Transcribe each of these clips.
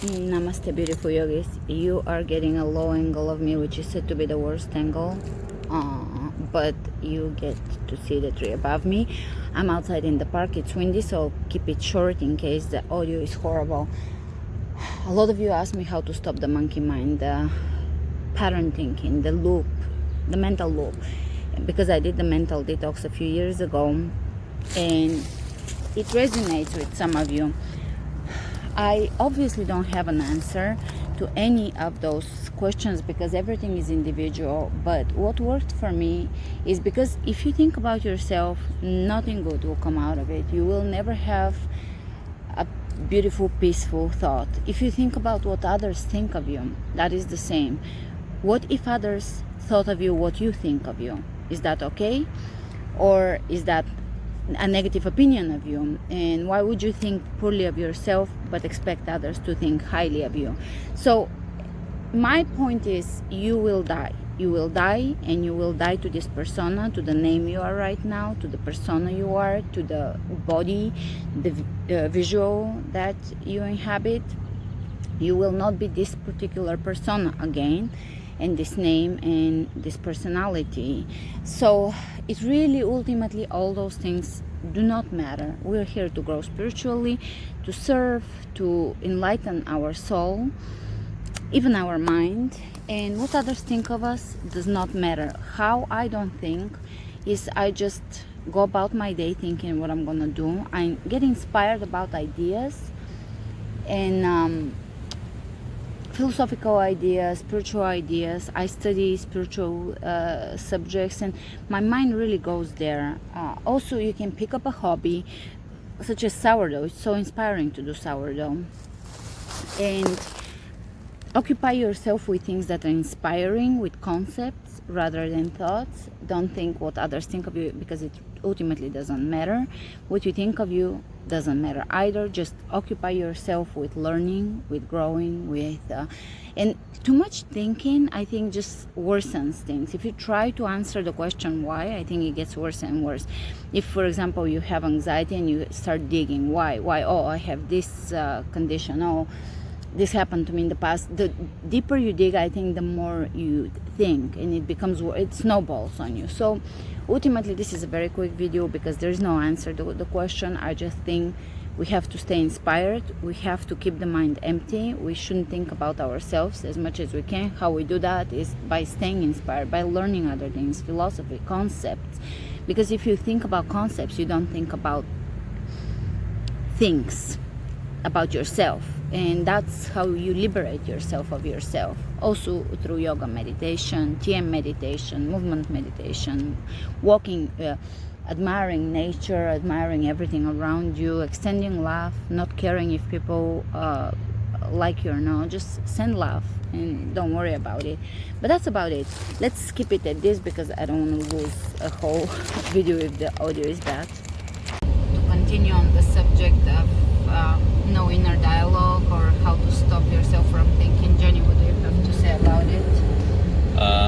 Namaste, beautiful yogis. You are getting a low angle of me, which is said to be the worst angle. But you get to see the tree above me. I'm outside in the park. It's windy, so keep it short in case the audio is horrible. A lot of you ask me how to stop the monkey mind, the pattern thinking, the loop, the mental loop. Because I did the mental detox a few years ago, and it resonates with some of you. I obviously don't have an answer to any of those questions because everything is individual, but what worked for me is because if you think about yourself, nothing good will come out of it. You will never have a beautiful, peaceful thought. If you think about what others think of you, that is the same. What if others thought of you what you think of you? Is that okay? Or is that a negative opinion of you? And why would you think poorly of yourself but expect others to think highly of you? So my point is, you will die. You will die, and you will die to this persona, to the name you are right now, to the persona you are, to the body, the visual that you inhabit. You will not be this particular persona again, and this name and this personality. So it really, ultimately, all those things do not matter. We're here to grow spiritually, to serve, to enlighten our soul, even our mind. And what others think of us does not matter. How I don't think is I just go about my day thinking what I'm gonna do. I get inspired about ideas and philosophical ideas, spiritual ideas. I study spiritual subjects, and my mind really goes there. Also, you can pick up a hobby such as sourdough. It's so inspiring to do sourdough. And occupy yourself with things that are inspiring, with concepts rather than thoughts. Don't think what others think of you, because it ultimately doesn't matter. What you think of you doesn't matter either. Just occupy yourself with learning, with growing, with and too much thinking, I think, just worsens things. If you try to answer the question why, I think it gets worse and worse. If, for example, you have anxiety and you start digging why, oh, I have this condition, oh, this happened to me in the past. The deeper you dig, I think, the more you think, and it snowballs on you. So ultimately, this is a very quick video because there is no answer to the question. I just think we have to stay inspired. We have to keep the mind empty. We shouldn't think about ourselves as much as we can. How we do that is by staying inspired, by learning other things, philosophy, concepts. Because if you think about concepts, you don't think about things, about yourself. And that's how you liberate yourself of yourself. Also through yoga meditation, TM meditation, movement meditation, walking, admiring nature, admiring everything around you, extending love, not caring if people like you or not. Just send love and don't worry about it. But that's about it. Let's skip it at this because I don't want to lose a whole video if the audio is bad. To continue on the subject of no inner dialogue, or how to stop yourself from thinking. Jenny, what do you have to say about it?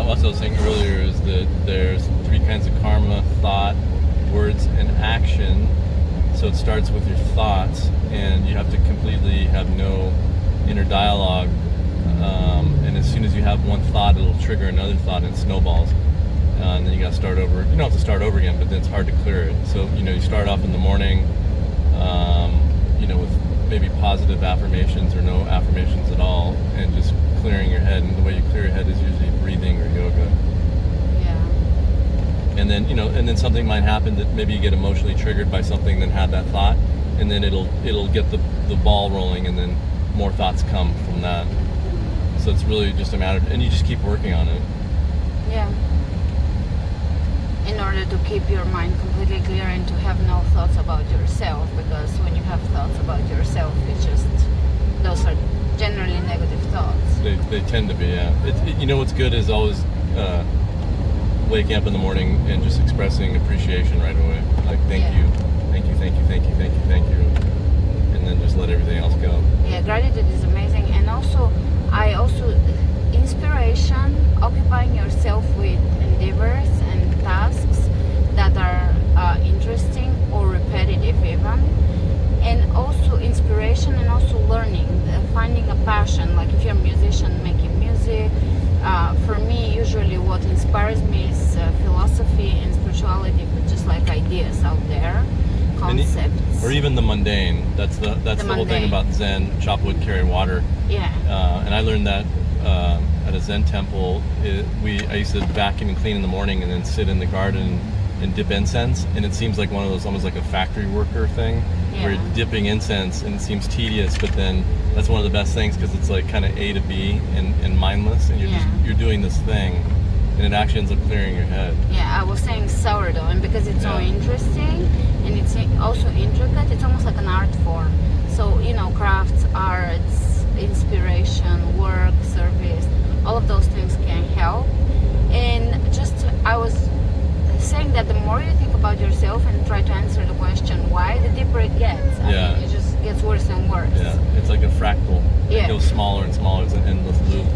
What I was saying earlier is that there's 3 kinds of karma: thought, words, and action. So it starts with your thoughts, and you have to completely have no inner dialogue. And as soon as you have one thought, it'll trigger another thought, and it snowballs. And then you got to start over. You don't have to start over again, but then it's hard to clear it. So, you start off in the morning, with maybe positive affirmations or no affirmations at all, and just clearing your head. And the way you clear your head is usually breathing or yoga. Yeah. And then, and then something might happen that maybe you get emotionally triggered by something, then have that thought, and then it'll get the ball rolling, and then more thoughts come from that. So it's really just a matter of, and you just keep working on it. Yeah. In order to keep your mind completely clear and to have no thoughts about yourself, because when you have thoughts about yourself, those are generally negative thoughts. They tend to be, yeah. What's good is always waking up in the morning and just expressing appreciation right away. Like, thank you, thank you, thank you, thank you, thank you, thank you. And then just let everything else go. Yeah, gratitude is amazing. And also, inspiration, occupying yourself with endeavors and tasks that are interesting or repetitive even, and also inspiration, and also learning, finding a or even the mundane. That's the whole thing mundane. about Zen. Chop wood, carry water. Yeah. And I learned that at a Zen temple. I used to vacuum and clean in the morning, and then sit in the garden and dip incense. And it seems like one of those, almost like a factory worker thing, where you're dipping incense, and it seems tedious, but then that's one of the best things because it's like kind of A to B and mindless, and you're doing this thing, and it actually ends up clearing your head. Yeah, I was saying sourdough, and because it's so interesting and it's also intricate, it's almost like an art form. So, you know, crafts, arts, inspiration, work, service, all of those things can help. And I was saying that the more you think about yourself and try to answer the question why, the deeper it gets. I mean, it just gets worse and worse. Yeah, it's like a fractal. Yeah. It goes smaller and smaller. It's an endless loop.